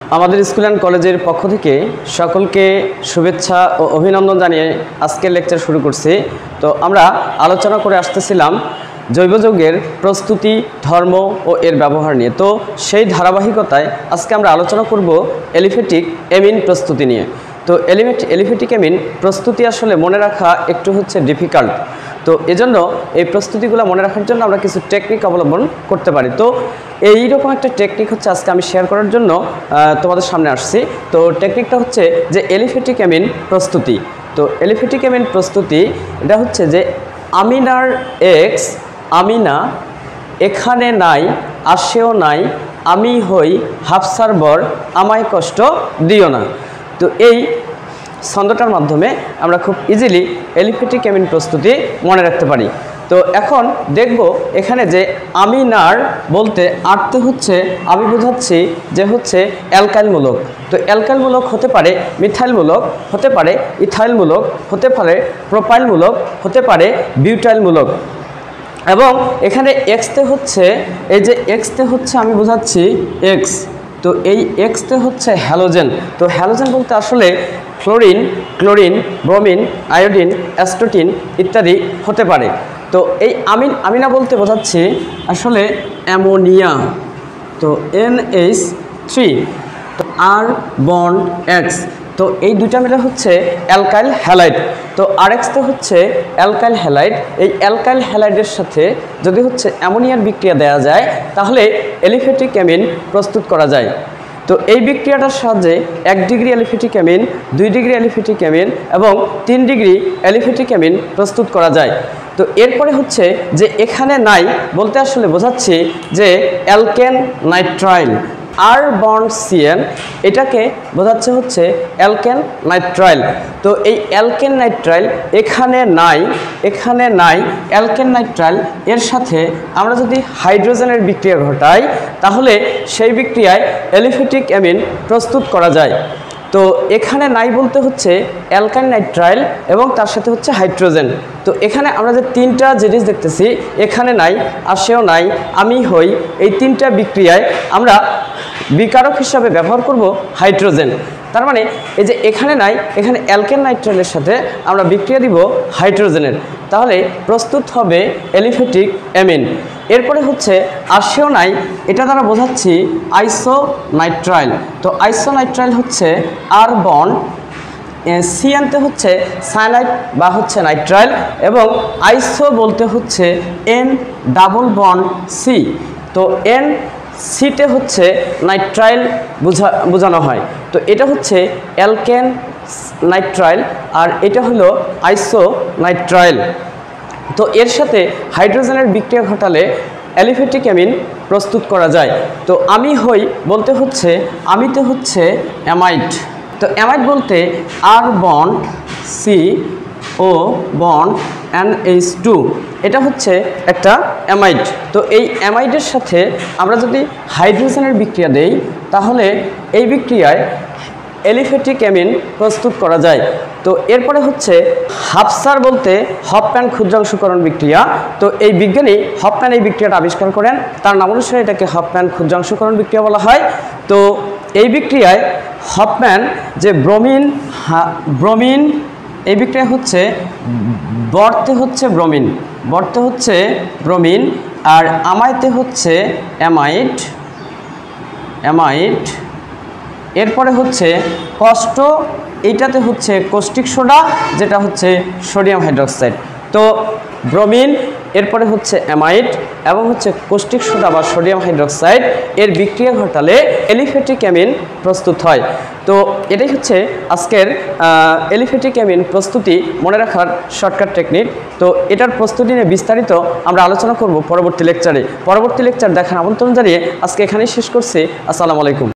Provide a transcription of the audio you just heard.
আমাদের school and কলেজের পক্ষ থেকে সকলকে শুভেচ্ছা ও অভিনন্দন জানিয়ে আজকের লেকচার শুরু করছি। তো আমরা আলোচনা করে আসতেছিলাম জৈব যৌগের প্রস্তুতি, ধর্ম ও এর ব্যবহার নিয়ে। তো সেই ধারাবাহিকতায় আজকে আমরা আলোচনা করব এলিফ্যাটিক অ্যামিন প্রস্তুতি নিয়ে। তো এলিফ্যাটিক অ্যামিন প্রস্তুতি আসলে মনে রাখা একটু ডিফিকাল্ট। তো এজন্য এই প্রস্তুতিগুলো মনে রাখার জন্য আমরা কিছু টেকনিক অবলম্বন করতে পারি। তো এইরকম একটা টেকনিক আজকে আমি শেয়ার করার জন্য তোমাদের সামনে আসছি। তো টেকনিকটা যে এলিফ্যাটিক অ্যামিন প্রস্তুতি। তো এলিফ্যাটিক অ্যামিন প্রস্তুতি এটা যে আমিনার এক্স, আমিনা এখানে নাই, আসেও নাই, আমি হই হাফসার বর, আমায় কষ্ট দিও না। তো এই ছন্দটার মাধ্যমে আমরা খুব ইজিলি এলিফ্যাটিক অ্যামিন প্রস্তুতি মনে রাখতে পারি। তো এখন দেখব এখানে যে আমিনার বলতে আর্থে আমি বোঝাচ্ছি যে অ্যালকাইল মূলক। তো অ্যালকাইল মূলক হতে পারে মিথাইল মূলক, হতে পারে ইথাইল মূলক, হতে পারে প্রোপাইল মূলক, হতে পারে বিউটাইল মূলক। এবং এখানে এক্সতে এই যে এক্সতে আমি বোঝাচ্ছি এক্স। তো এই এক্সতে হ্যালোজেন। তো হ্যালোজেন বলতে আসলে ফ্লোরিন, ক্লোরিন, ব্রোমিন, আয়োডিন, অ্যাস্টোটিন ইত্যাদি হতে পারে। তো এই আমিনা বলতে বোঝাচ্ছি আসলে অ্যামোনিয়া। তো NH3, তো আর বন্ড এক্স। তো এই দুইটা মিলে অ্যালকাইল হ্যালাইড। তো আরএক্সতে অ্যালকাইল হ্যালাইড। এই অ্যালকাইল হ্যালাইডের সাথে যদি অ্যামোনিয়ার বিক্রিয়া দেওয়া যায় তাহলে এলিফ্যাটিক অ্যামিন প্রস্তুত করা যায়। তো এই বিক্রিয়াটার সাহায্যে 1 ডিগ্রি এলিফ্যাটিক অ্যামিন, 2 ডিগ্রি এলিফ্যাটিক অ্যামিন এবং 3 ডিগ্রি এলিফ্যাটিক অ্যামিন প্রস্তুত করা যায়। তো এরপরে যে এখানে নাই বলতে আসলে বোঝাচ্ছি যে অ্যালকেন নাইট্রাইল, আর বন্ড CN, এটাকে বোঝাচ্ছে অ্যালকেন নাইট্রাইল। তো এই অ্যালকেন নাইট্রাইল এখানে নাই, এখানে নাই, অ্যালকেন নাইট্রাইল এর সাথে আমরা যদি হাইড্রোজেনের বিক্রিয়া ঘটাই তাহলে সেই বিক্রিয়ায় এলিফ্যাটিক অ্যামিন প্রস্তুত করা যায়। তো এখানে নাই বলতে অ্যালকাইল নাইট্রাইল এবং তার সাথে হাইড্রোজেন। তো এখানে আমরা যে তিনটা জিনিস দেখতেছি, এখানে নাই, আসেও নাই, আমি হই, এই তিনটা বিক্রিয়ায় আমরা বিকারক হিসাবে ব্যবহার করব হাইড্রোজেন। তার মানে এই যে এখানে নাই, এখানে অ্যালকেন নাইট্রাইলের সাথে আমরা বিক্রিয়া দিব হাইড্রোজেনের, তাহলে প্রস্তুত হবে এলিফ্যাটিক অ্যামিন। এরপরে আসেও নাই, এটা দ্বারা বোঝাচ্ছি আইসোনাইট্রাইল। তো আইসোনাইট্রাইল আর বন্ড CNতে সায়ানাইড বা নাইট্রাইল, এবং আইসো বলতে N ডাবল বন্ড C। তো N সিতে নাইট্রাইল বোঝানো হয়। তো এটা অ্যালকেন নাইট্রাইল আর এটা হলো আইসোনাইট্রাইল। তো এর সাথে হাইড্রোজেনের বিক্রিয়া ঘটালে এলিফ্যাটিক অ্যামিন প্রস্তুত করা যায়। তো আমি হই বলতে আমিতে অ্যামাইড। তো অ্যামাইড বলতে আর বন্ড C ও বন্ড NH2, এটা একটা অ্যামাইড। তো এই অ্যামাইডের সাথে আমরা যদি হাইড্রোজেনের বিক্রিয়া দেই তাহলে এই বিক্রিয়ায় এলিফ্যাটিক অ্যামিন প্রস্তুত করা যায়। তো এরপরে হাফসার বলতে হফম্যান ক্ষুদ্রাংশকরণ বিক্রিয়া। তো এই বিজ্ঞানী হফম্যান এই বিক্রিয়াটা আবিষ্কার করেন, তার নাম অনুসারে এটাকে হফম্যান ক্ষুদ্রাংশকরণ বিক্রিয়া বলা হয়। তো এই বিক্রিয়ায় হফম্যান যে ব্রোমিন এই বিক্রিয়া বর্তে ব্রোমিন, বর্তে ব্রোমিন, আর আমাইতে অ্যামাইড, অ্যামাইড। এরপরে কষ্ট, এইটাতে কস্টিক সোডা, যেটা সোডিয়াম হাইড্রোক্সাইড। তো ব্রোমিন, এরপরে অ্যামাইড এবং কস্টিক সোডা বা সোডিয়াম হাইড্রোক্সাইড এর বিক্রিয়া ঘটালে এলিফ্যাটিক অ্যামিন প্রস্তুত হয়। তো এটাই আজকের এলিফ্যাটিক অ্যামিন প্রস্তুতি মনে রাখার শর্টকাট টেকনিক। তো এটার প্রস্তুতি নিয়ে বিস্তারিত আমরা আলোচনা করব পরবর্তী লেকচারে। পরবর্তী লেকচার দেখার আমন্ত্রণ জানিয়ে আজকে এখানেই শেষ করছি। আসসালামু আলাইকুম।